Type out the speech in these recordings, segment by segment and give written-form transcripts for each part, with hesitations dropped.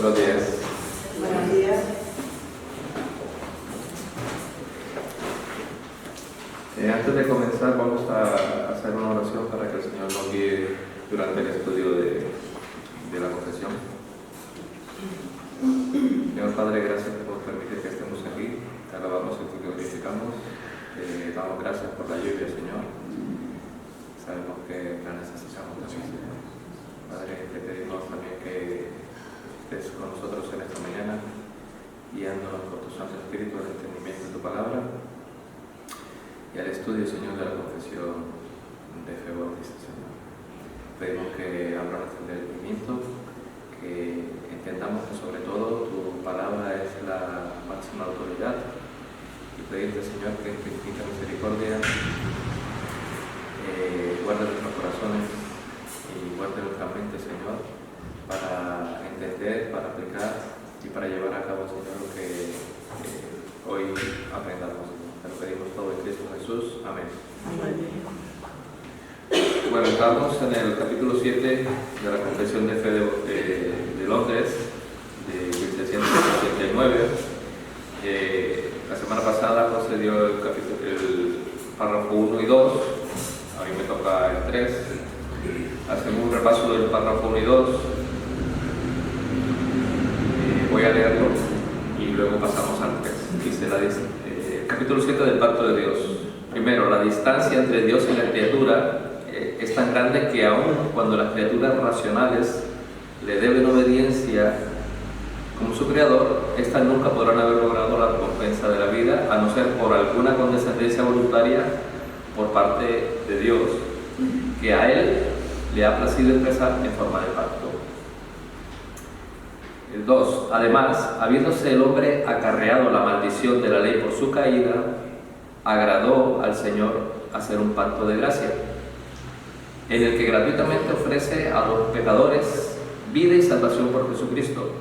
Buenos días. Buenos días. Antes de comenzar vamos a hacer una oración para que el Señor nos guíe durante el estudio de la confesión. Señor Padre, gracias por permitir que estemos aquí. Te alabamos y te glorificamos. Te damos gracias por la lluvia, Señor. Sabemos que la necesitamos también, Señor. Padre, te pedimos también que estés con nosotros en esta mañana, guiándonos por tu Santo Espíritu al entendimiento de tu palabra y al estudio, Señor, de la confesión de fe bautista, Señor. Pedimos que abra nuestro entendimiento, que entendamos que sobre todo tu palabra es la máxima autoridad, y pedirte, Señor, que en tu infinita misericordia guarde nuestros corazones y guarde nuestra mente, Señor, para entender, para aplicar y para llevar a cabo, Señor, lo que hoy aprendamos. Te lo pedimos todo en Cristo Jesús. Amén. Bueno, estamos en el capítulo 7 de la Confesión de Fe de Londres, de 1689. La semana pasada José dio el párrafo 1 y 2, a mí me toca el 3. Hacemos un repaso del párrafo 1 y 2. Voy a leerlo y luego pasamos al 3. Dice capítulo 7 del Pacto de Dios. Primero, la distancia entre Dios y la criatura es tan grande que aun cuando las criaturas racionales le deben obediencia como su creador, éstas nunca podrán haber logrado la recompensa de la vida, a no ser por alguna condescendencia voluntaria por parte de Dios, que a él le ha placido expresar en forma de pacto. 2. Además, habiéndose el hombre acarreado la maldición de la ley por su caída, agradó al Señor hacer un pacto de gracia, en el que gratuitamente ofrece a los pecadores vida y salvación por Jesucristo,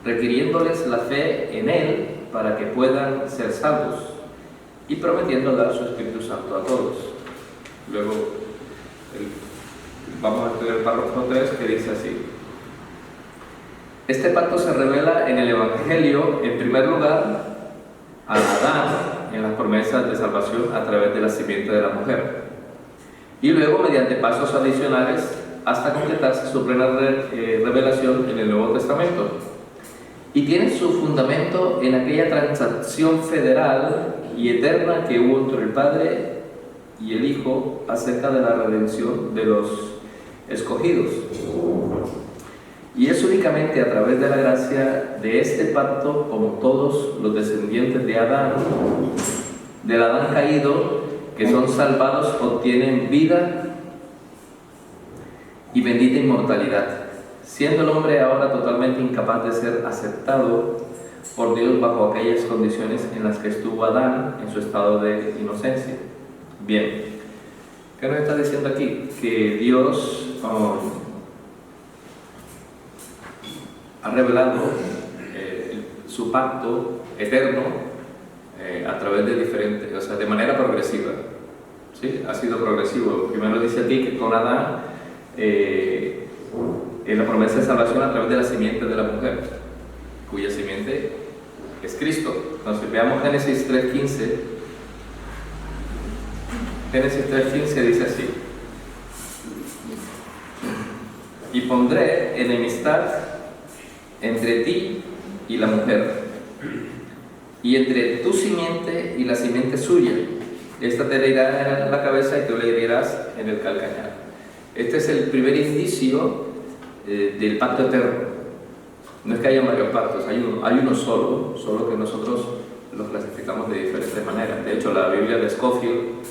requiriéndoles la fe en Él para que puedan ser salvos, y prometiendo dar su Espíritu Santo a todos. Luego, vamos a estudiar el párrafo 3, que dice así: este pacto se revela en el Evangelio, en primer lugar, a Adán en las promesas de salvación a través de la simiente de la mujer, y luego mediante pasos adicionales hasta completarse su plena revelación en el Nuevo Testamento, y tiene su fundamento en aquella transacción federal y eterna que hubo entre el Padre y el Hijo acerca de la redención de los escogidos. Y es únicamente a través de la gracia de este pacto, como todos los descendientes de Adán, del Adán caído, que son salvados, obtienen vida y bendita inmortalidad, siendo el hombre ahora totalmente incapaz de ser aceptado por Dios bajo aquellas condiciones en las que estuvo Adán en su estado de inocencia. Bien, ¿qué nos está diciendo aquí? Que Dios ha revelado su pacto eterno a través de diferentes, o sea, de manera progresiva. ¿Sí? Ha sido progresivo. Primero dice aquí que con Adán la promesa de salvación a través de la simiente de la mujer, cuya simiente es Cristo. Entonces veamos Génesis 3.15. Génesis 3.15 dice así: y pondré enemistad entre ti y la mujer, y entre tu simiente y la simiente suya. Esta te herirá en la cabeza y tú le herirás en el calcañar. Este es el primer indicio del pacto eterno. No es que haya varios pactos, hay uno solo que nosotros los clasificamos de diferentes maneras. De hecho, la Biblia de Scofield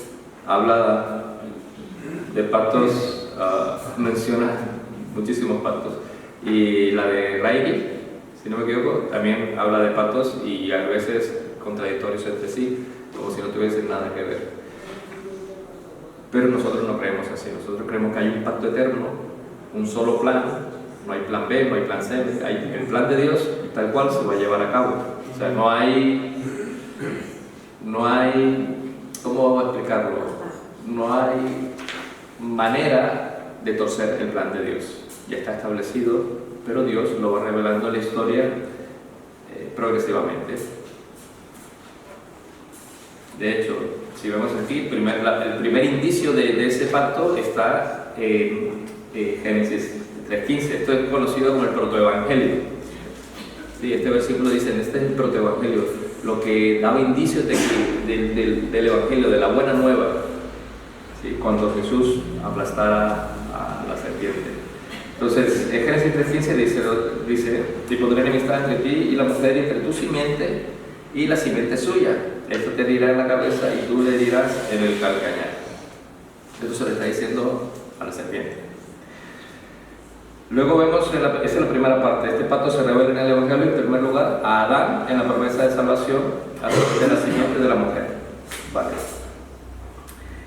habla de pactos, menciona muchísimos pactos. Y la de Reilly, si no me equivoco, también habla de pactos y a veces contradictorios entre sí, como si no tuviesen nada que ver. Pero nosotros no creemos así. Nosotros creemos que hay un pacto eterno, un solo plan. No hay plan B, no hay plan C, hay el plan de Dios tal cual se va a llevar a cabo. O sea, no hay, ¿cómo vamos a explicarlo? No hay manera de torcer el plan de Dios. Ya está establecido pero Dios lo va revelando en la historia progresivamente. De hecho, si vemos aquí, el primer indicio de ese pacto está en Génesis 3:15. Esto es conocido como el protoevangelio. Sí, este versículo dice: este es el protoevangelio, lo que daba indicios del evangelio, de la buena nueva, ¿sí? Cuando Jesús aplastara a la serpiente. Entonces, en Génesis 3:15 dice: y pondré enemistad entre ti y la mujer, y entre tu simiente y la simiente suya. Esto te herirá en la cabeza y tú le herirás en el calcañar. Eso se le está diciendo a la serpiente. Luego vemos, esa es la primera parte, este pacto se revela en el Evangelio, en primer lugar, a Adán en la promesa de salvación a través de la simiente de la mujer. Vale.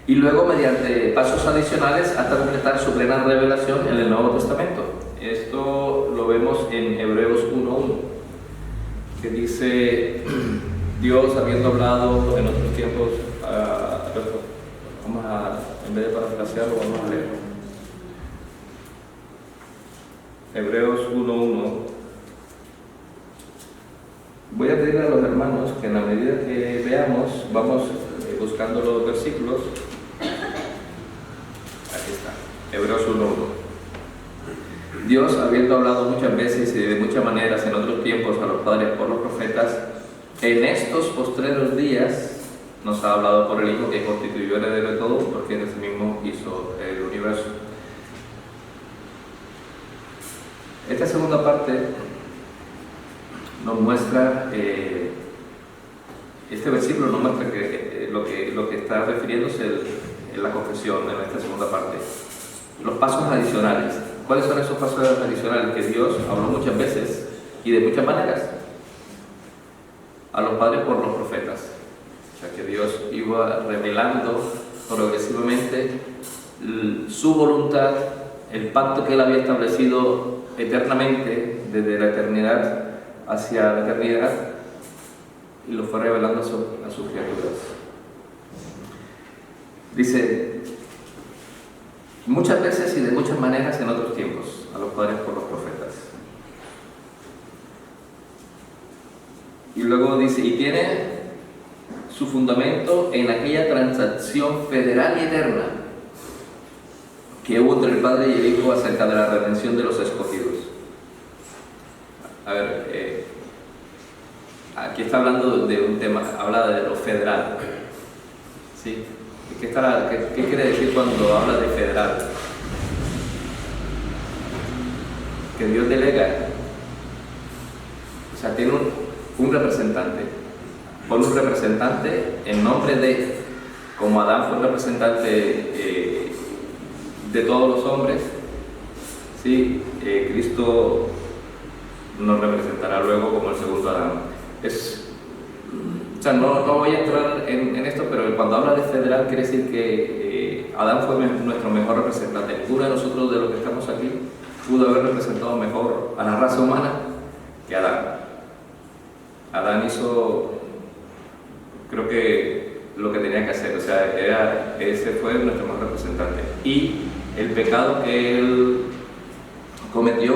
Y luego, mediante pasos adicionales, hasta completar su plena revelación en el Nuevo Testamento. Esto lo vemos en Hebreos 1:1, que dice: Dios, habiendo hablado en otros tiempos, en vez de parafrasearlo, vamos a leer. Hebreos 1:1. Voy a pedirle a los hermanos que en la medida que veamos, vamos buscando los versículos. Aquí está, Hebreos 1:1. Dios, habiendo hablado muchas veces y de muchas maneras en otros tiempos a los padres por los profetas, en estos postreros días nos ha hablado por el Hijo, que constituyó heredero de todo, porque Él mismo hizo el universo. Esta segunda parte nos muestra, este versículo nos muestra que lo que está refiriéndose en la confesión, en esta segunda parte. Los pasos adicionales. ¿Cuáles son esos pasos adicionales? Que Dios habló muchas veces y de muchas maneras a los padres por los profetas. O sea, que Dios iba revelando progresivamente su voluntad, el pacto que Él había establecido eternamente, desde la eternidad hacia la eternidad, y lo fue revelando a sus criaturas. Dice: muchas veces y de muchas maneras en otros tiempos, a los padres por los profetas. Y luego dice: y tiene su fundamento en aquella transacción federal y eterna que hubo entre el Padre y el Hijo acerca de la redención de los escogidos. A ver, aquí está hablando de un tema, habla de lo federal. ¿Sí? ¿Qué quiere decir cuando habla de federal? Que Dios delega. O sea, tiene un representante. Pone un representante en nombre de, como Adán fue el representante de todos los hombres, ¿sí? Cristo nos representará luego como el segundo Adán. O sea, no voy a entrar en esto, pero cuando habla de federal quiere decir que Adán fue nuestro mejor representante. Ninguno de nosotros, de los que estamos aquí, pudo haber representado mejor a la raza humana que Adán. Adán hizo, creo que lo que tenía que hacer, o sea, ese fue nuestro mejor representante. Y el pecado que él cometió,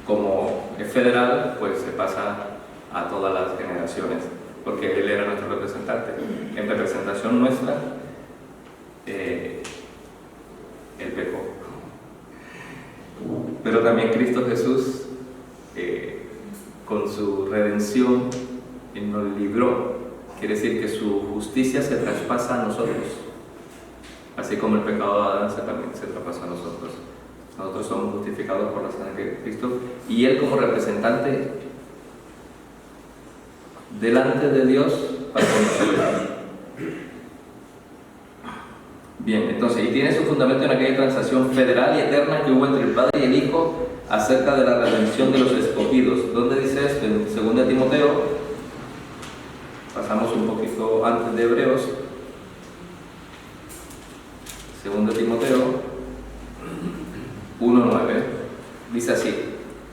como es federal, pues se pasa a todas las generaciones, porque él era nuestro representante. En representación nuestra, él pecó. Pero también Cristo Jesús, con su redención, Él nos libró. Quiere decir que su justicia se traspasa a nosotros, así como el pecado de Adán también se traspasa a nosotros. Nosotros somos justificados por la sangre de Cristo, y Él, como representante delante de Dios, para con nosotros. Bien, entonces, y tiene su fundamento en aquella transacción federal y eterna que hubo entre el Padre y el Hijo acerca de la redención de los escogidos. ¿Dónde dice esto? En 2 Timoteo, pasamos un poquito antes de Hebreos, 2 Timoteo 1:9, dice así: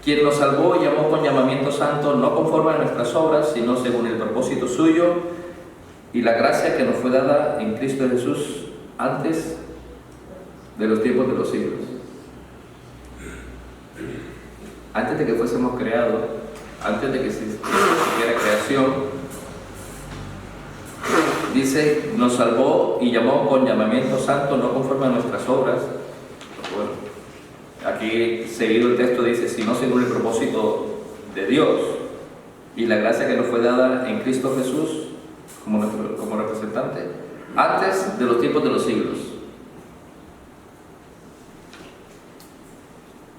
quien nos salvó y llamó con llamamiento santo, no conforme a nuestras obras, sino según el propósito suyo y la gracia que nos fue dada en Cristo Jesús antes de los tiempos de los siglos. antes de que fuésemos creados, antes de que existiera creación, dice, nos salvó y llamó con llamamiento santo, no conforme a nuestras obras. Bueno, aquí seguido el texto dice, sino según el propósito de Dios y la gracia que nos fue dada en Cristo Jesús como representante, antes de los tiempos de los siglos.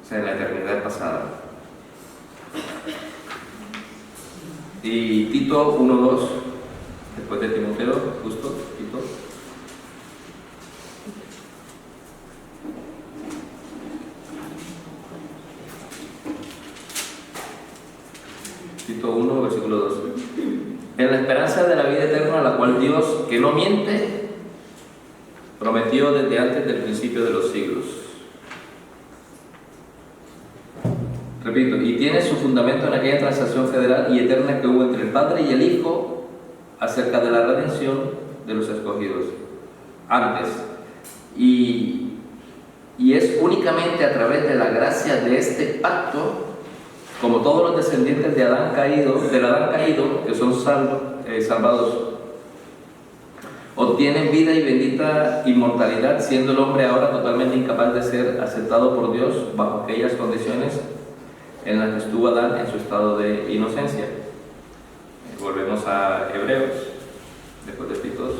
O sea, en la eternidad pasada. Y Tito 1:2, después de Timoteo, justo, Tito. Tito 1, versículo 2. En la esperanza de la vida eterna, la cual Dios, que no miente, prometió desde antes del principio de los siglos. Repito, y tiene su fundamento en aquella transacción federal y eterna que hubo entre el Padre y el Hijo acerca de la redención de los escogidos antes. Y es únicamente a través de la gracia de este pacto, como todos los descendientes del Adán caído, que son salvados, obtienen vida y bendita inmortalidad, siendo el hombre ahora totalmente incapaz de ser aceptado por Dios bajo aquellas condiciones en las que estuvo Adán en su estado de inocencia. Volvemos a Hebreos, después de Tito.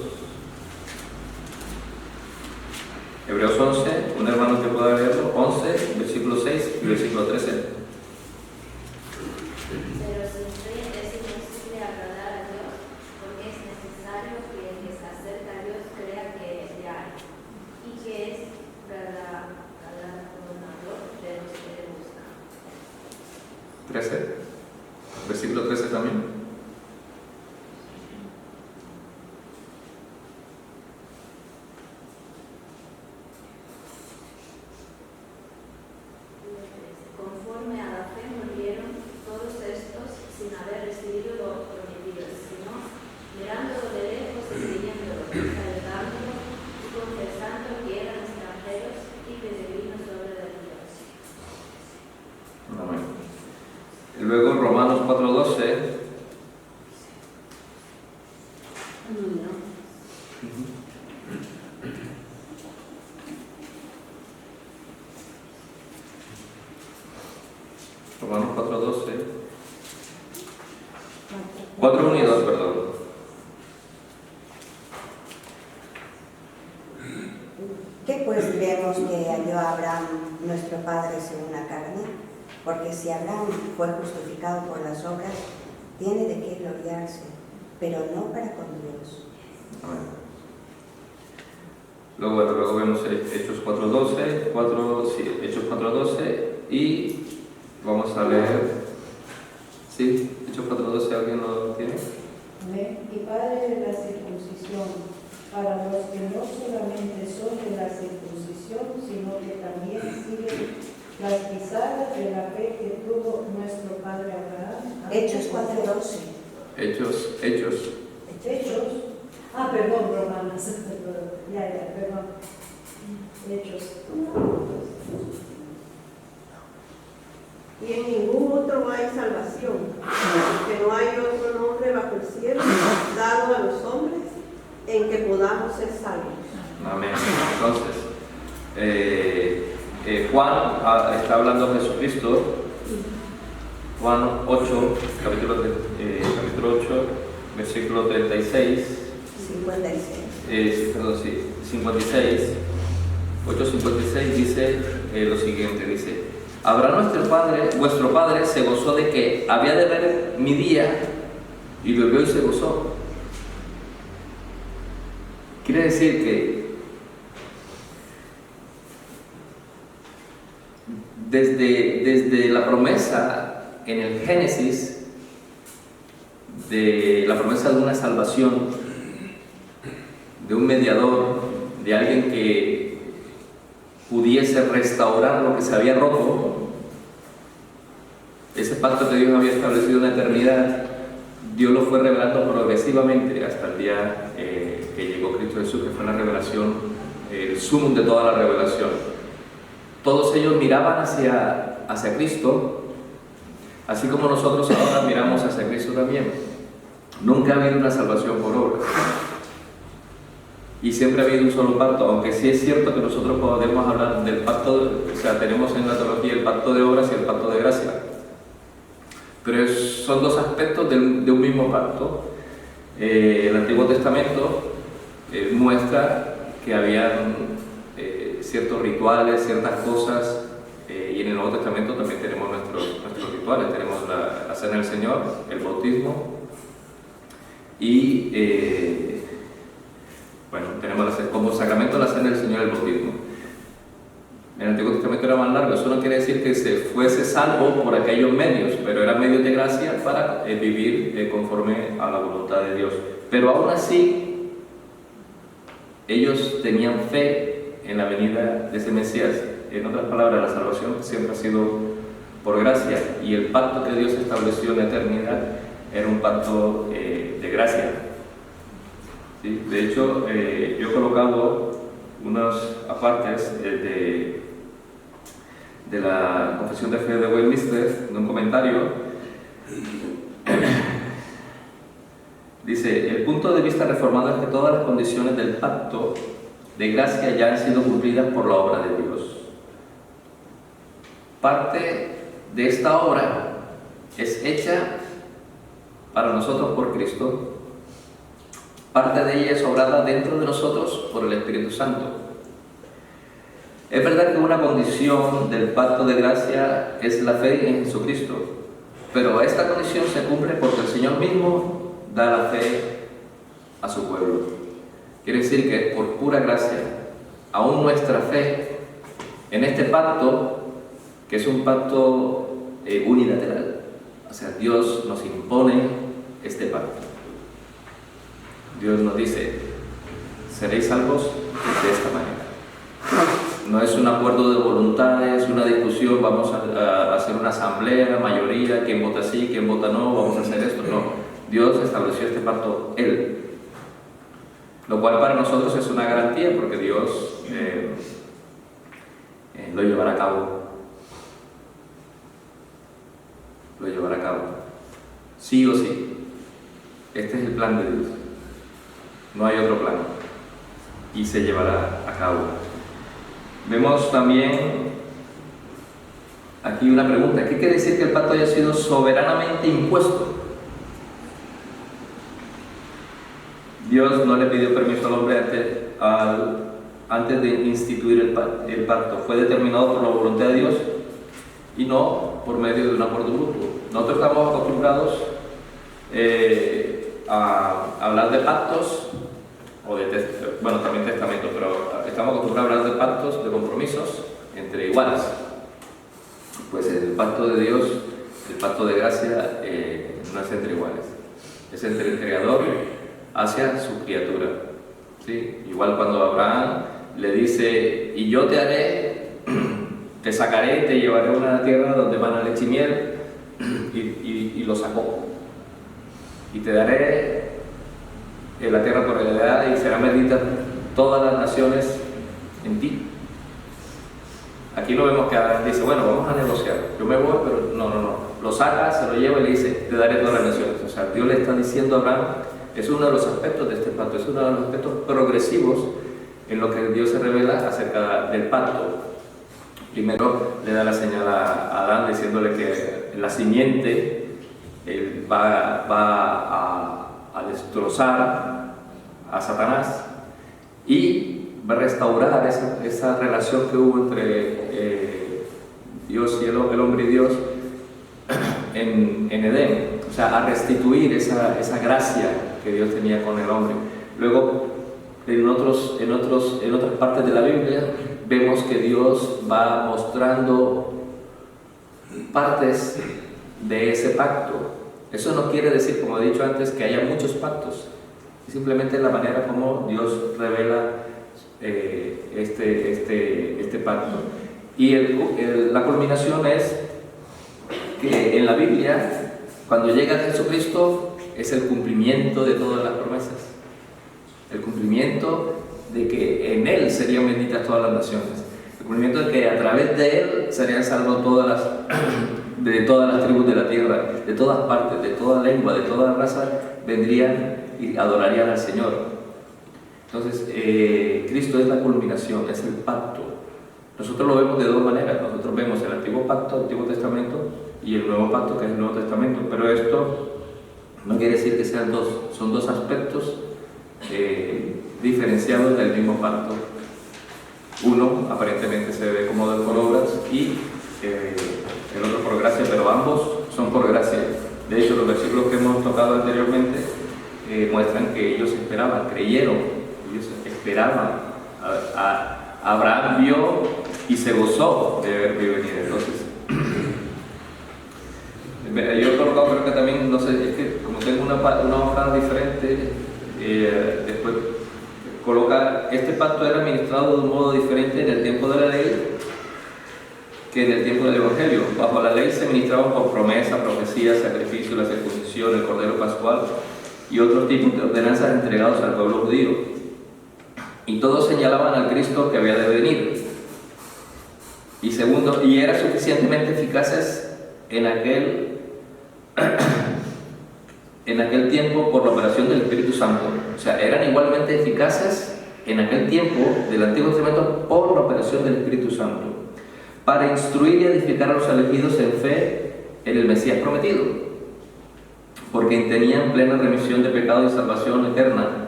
Hebreos 11, un hermano que pueda leerlo, 11, versículo 6 y versículo 13. Pero sin fe es imposible agradar a Dios, porque es necesario que el que se acerca a Dios crea que le hay, y que es galardonador de los que le buscan. 13, versículo 13 también. Conforme a la fe murieron todos estos sin haber recibido lo prometido, sino mirándolo de lejos y creyéndolo, saludándolo y confesando que eran extranjeros y peregrinos sobre la tierra. Amén. Y luego Romanos 4:12. Romanos 4:12. 4:1 y 2, perdón. ¿Qué pues diremos que halló a Abraham, nuestro padre, según la carne? Porque si Abraham fue justificado por las obras, tiene de qué gloriarse, pero no para con Dios. Amén. Luego vemos Hechos 4:12, Hechos 4:12 y vamos a leer, ¿sí? Hechos 4:12, ¿alguien lo tiene? Amén. Y Padre de la circuncisión, para los que no solamente son de la circuncisión, sino que también siguen las pisadas de la fe que tuvo nuestro padre Abraham. Hechos 4:12. Hechos. Hechos. Perdón, Romanos. Perdón. Hechos. Y en ningún otro hay salvación, porque no hay otro nombre bajo el cielo dado a los hombres en que podamos ser salvos. Amén. Entonces, Juan está hablando de Jesucristo. Juan 8, capítulo 8, versículo 36. 56. 8:56 dice lo siguiente, dice: Abraham vuestro padre se gozó de que había de ver mi día, y lo vio y se gozó. Quiere decir que desde la promesa en el Génesis, de la promesa de una salvación, de un mediador, de alguien que pudiese restaurar lo que se había roto, ese pacto que Dios había establecido en la eternidad, Dios lo fue revelando progresivamente hasta el día que llegó Cristo Jesús, que fue la revelación, el sumum de toda la revelación. Todos ellos miraban hacia Cristo, Así como nosotros ahora miramos hacia Cristo también. Nunca ha habido una salvación por obras. Y siempre ha habido un solo pacto, aunque sí es cierto que nosotros podemos hablar del pacto, o sea, tenemos en la teología el pacto de obras y el pacto de gracia. Pero son dos aspectos de un mismo pacto. El Antiguo Testamento muestra que habían ciertos rituales, ciertas cosas, y en el Nuevo Testamento también tenemos nuestros rituales. Tenemos la Cena del Señor, el bautismo, y bueno, tenemos como sacramento la Cena del Señor y el bautismo. En el Antiguo Testamento era más largo. Eso no quiere decir que se fuese salvo por aquellos medios, pero eran medios de gracia para vivir conforme a la voluntad de Dios. Pero aún así, ellos tenían fe en la venida de ese Mesías. En otras palabras, la salvación siempre ha sido por gracia, y el pacto que Dios estableció en la eternidad era un pacto de gracia. ¿Sí? De hecho, yo he colocado unos apartes de la Confesión de Fe de Westminster, en un comentario. Dice: el punto de vista reformado es que todas las condiciones del pacto de gracia ya han sido cumplidas por la obra de Dios. Parte de esta obra es hecha para nosotros por Cristo. Parte de ella es obrada dentro de nosotros por el Espíritu Santo. Es verdad que una condición del pacto de gracia es la fe en Jesucristo, pero esta condición se cumple porque el Señor mismo da la fe a su pueblo. Quiere decir que por pura gracia, aún nuestra fe en este pacto, que es un pacto unilateral, o sea, Dios nos impone este pacto. Dios nos dice: seréis salvos de esta manera. No es un acuerdo de voluntades, una discusión, vamos a hacer una asamblea, mayoría, quién vota sí, quién vota no, vamos a hacer esto. No, Dios estableció este pacto Él. Lo cual para nosotros es una garantía, porque Dios lo llevará a cabo. Lo llevará a cabo. Sí o sí. Este es el plan de Dios. No hay otro plan. Y se llevará a cabo. Vemos también aquí una pregunta: ¿qué quiere decir que el pacto haya sido soberanamente impuesto? Dios no le pidió permiso al hombre antes de instituir el pacto. Fue determinado por la voluntad de Dios y no por medio de un acuerdo mutuo. Nosotros estamos acostumbrados a hablar de pactos, o bueno, también testamentos, pero estamos acostumbrados a hablar de pactos, de compromisos entre iguales. Pues el pacto de Dios, el pacto de gracia, no es entre iguales, es entre el Creador hacia su criatura. ¿Sí? Igual cuando Abraham le dice: y yo te haré, te sacaré, te llevaré a una tierra donde mana leche y miel, y lo sacó. Y te daré la tierra por heredad, y serán benditas todas las naciones en ti. Aquí no vemos que Abraham dice: bueno, vamos a negociar, yo me voy, pero no. Lo saca, se lo lleva y le dice: te daré todas las naciones. O sea, Dios le está diciendo a Abraham, es uno de los aspectos de este pacto, es uno de los aspectos progresivos en lo que Dios se revela acerca del pacto. Primero le da la señal a Adán diciéndole que la simiente va a destrozar a Satanás y va a restaurar esa relación que hubo entre Dios y el hombre y Dios en Edén. O sea, a restituir esa gracia que Dios tenía con el hombre. Luego, en otras partes de la Biblia, vemos que Dios va mostrando partes de ese pacto. Eso no quiere decir, como he dicho antes, que haya muchos pactos. Simplemente la manera como Dios revela este pacto. Y la culminación es que en la Biblia, cuando llega Jesucristo, es el cumplimiento de todas las promesas. El cumplimiento de que en Él serían benditas todas las naciones. El cumplimiento de que a través de Él serían salvos todas las de todas las tribus de la tierra, de todas partes, de toda lengua, de toda raza, vendrían y adorarían al Señor. Entonces, Cristo es la culminación, es el pacto. Nosotros lo vemos de dos maneras. Nosotros vemos el Antiguo Pacto, el Antiguo Testamento, y el Nuevo Pacto, que es el Nuevo Testamento. Pero esto no quiere decir que sean dos, son dos aspectos diferenciados del mismo pacto. Uno aparentemente se ve como por obras y el otro por gracia, pero ambos son por gracia. De hecho, los versículos que hemos tocado anteriormente muestran que ellos esperaban, creyeron, ellos esperaban. Abraham vio y se gozó de ver venir. Entonces, yo he colocado, creo que también, no sé, es que como tengo una hoja diferente, después coloca, este pacto era administrado de un modo diferente en el tiempo de la ley que en el tiempo del Evangelio. Bajo la ley se ministraban por promesa, profecía, sacrificio, la circuncisión, el cordero pascual y otros tipos de ordenanzas entregados al pueblo judío. Y todos señalaban al Cristo que había de venir. Y segundo, y eran suficientemente eficaces en aquel tiempo por la operación del Espíritu Santo. O sea, eran igualmente eficaces en aquel tiempo del Antiguo Testamento por la operación del Espíritu Santo, para instruir y edificar a los elegidos en fe en el Mesías prometido, porque tenían plena remisión de pecado y salvación eterna.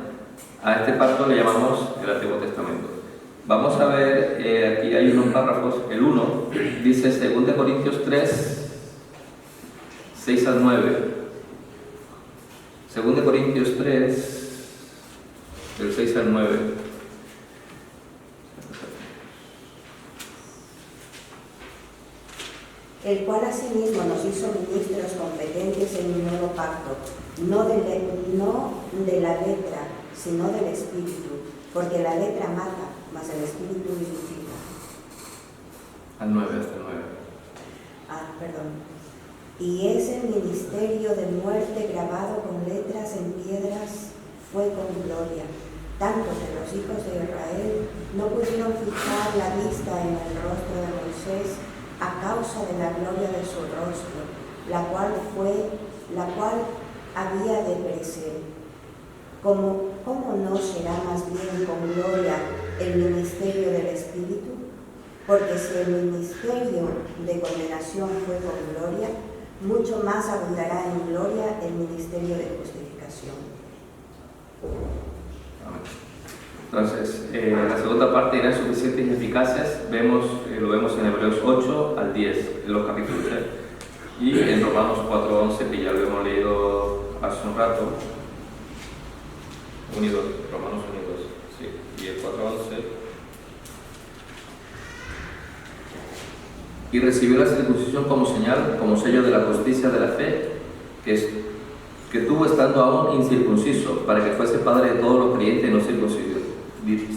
A este pacto le llamamos el Antiguo Testamento. Vamos a ver, aquí hay unos párrafos. El 1 dice 2 Corintios 3, 6 al 9. 2 Corintios 3, del 6 al 9. El cual asimismo nos hizo ministros competentes en un nuevo pacto, no de la letra, sino del Espíritu, porque la letra mata, mas el Espíritu vivifica. Al 9, hasta el 9. Perdón. Y ese ministerio de muerte grabado con letras en piedras fue con gloria, tanto que los hijos de Israel no pudieron fijar la vista en el rostro de Moisés a causa de la gloria de su rostro, la cual había de perecer. ¿Cómo no será más bien con gloria el ministerio del Espíritu? Porque si el ministerio de condenación fue con gloria, mucho más abundará en gloria el ministerio de justificación. Entonces, la segunda parte, eran suficientes y eficaces, lo vemos en Hebreos 8 al 10, en los capítulos 3, y en Romanos 4:11, que ya lo hemos leído hace un rato, Romanos 1:2, sí, y el 4:11. Y recibió la circuncisión como señal, como sello de la justicia de la fe, que tuvo estando aún incircunciso, para que fuese padre de todos los creyentes no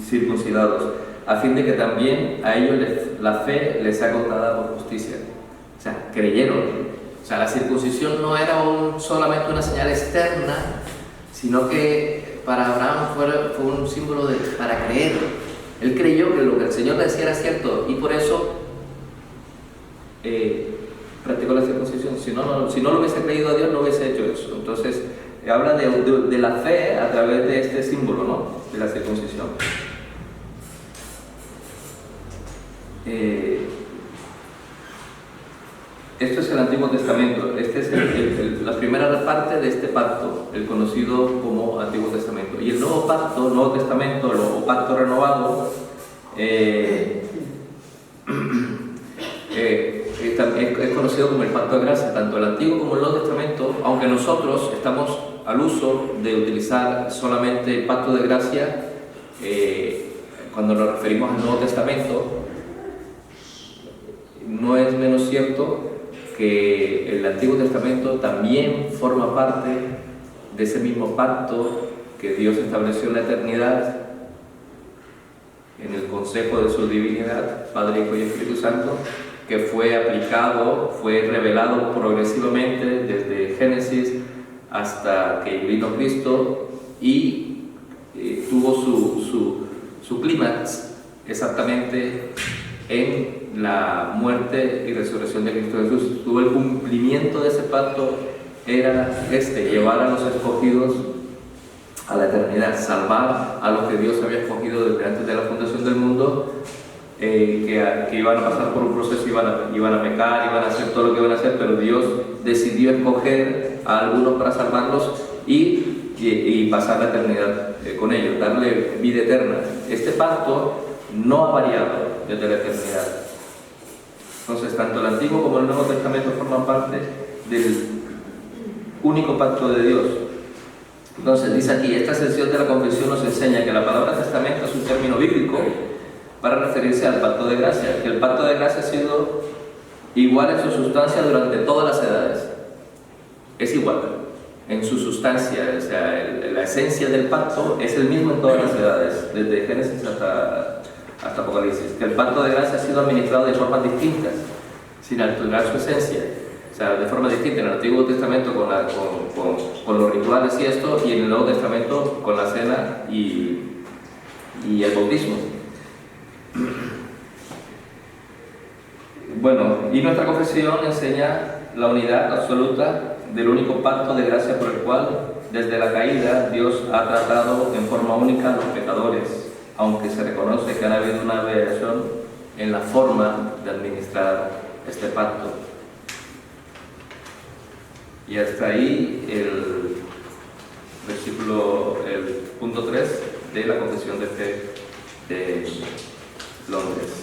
circuncidados, a fin de que también a ellos la fe les sea contada por justicia. O sea, creyeron. O sea, la circuncisión no era solamente una señal externa, sino que para Abraham fue un símbolo para creer. Él creyó que lo que el Señor le decía era cierto, y por eso practicó la circuncisión. Si no lo hubiese creído a Dios, no hubiese hecho eso. Entonces, habla de la fe a través de este símbolo, ¿no? De la circuncisión. Esto es el Antiguo Testamento. Esta es la primera parte de este pacto, el conocido como Antiguo Testamento. Y el Nuevo Pacto, Nuevo Testamento o Pacto Renovado, es conocido como el Pacto de Gracia. Tanto el Antiguo como el Nuevo Testamento, aunque nosotros estamos al uso de utilizar solamente el Pacto de Gracia cuando nos referimos al Nuevo Testamento, no es menos cierto que el Antiguo Testamento también forma parte de ese mismo pacto que Dios estableció en la eternidad, en el consejo de su divinidad, Padre, Hijo y Espíritu Santo, que fue aplicado, fue revelado progresivamente desde Génesis hasta que vino Cristo y tuvo su clímax exactamente en la muerte y resurrección de Cristo Jesús. Todo el cumplimiento de ese pacto era llevar a los escogidos a la eternidad, salvar a los que Dios había escogido desde antes de la fundación del mundo, que iban a pasar por un proceso, iban a pecar, iban a hacer todo lo que iban a hacer, pero Dios decidió escoger a algunos para salvarlos y pasar la eternidad con ellos, darle vida eterna. Este pacto no ha variado desde la eternidad. Entonces, tanto el Antiguo como el Nuevo Testamento forman parte del único pacto de Dios. Entonces, dice aquí, esta sección de la confesión nos enseña que la palabra testamento es un término bíblico para referirse al pacto de gracia, que el pacto de gracia ha sido igual en su sustancia durante todas las edades. Es igual en su sustancia, o sea, la esencia del pacto es el mismo en todas las edades, desde Génesis hasta Apocalipsis. Que el pacto de gracia ha sido administrado de formas distintas, sin alterar su esencia. O sea, de forma distinta en el Antiguo Testamento con los rituales y esto, y en el Nuevo Testamento con la cena y el bautismo. Bueno, y nuestra confesión enseña la unidad absoluta del único pacto de gracia por el cual, desde la caída, Dios ha tratado en forma única a los pecadores, aunque se reconoce que ha habido una variación en la forma de administrar este pacto. Y hasta ahí el punto 3 de la confesión de fe de Londres.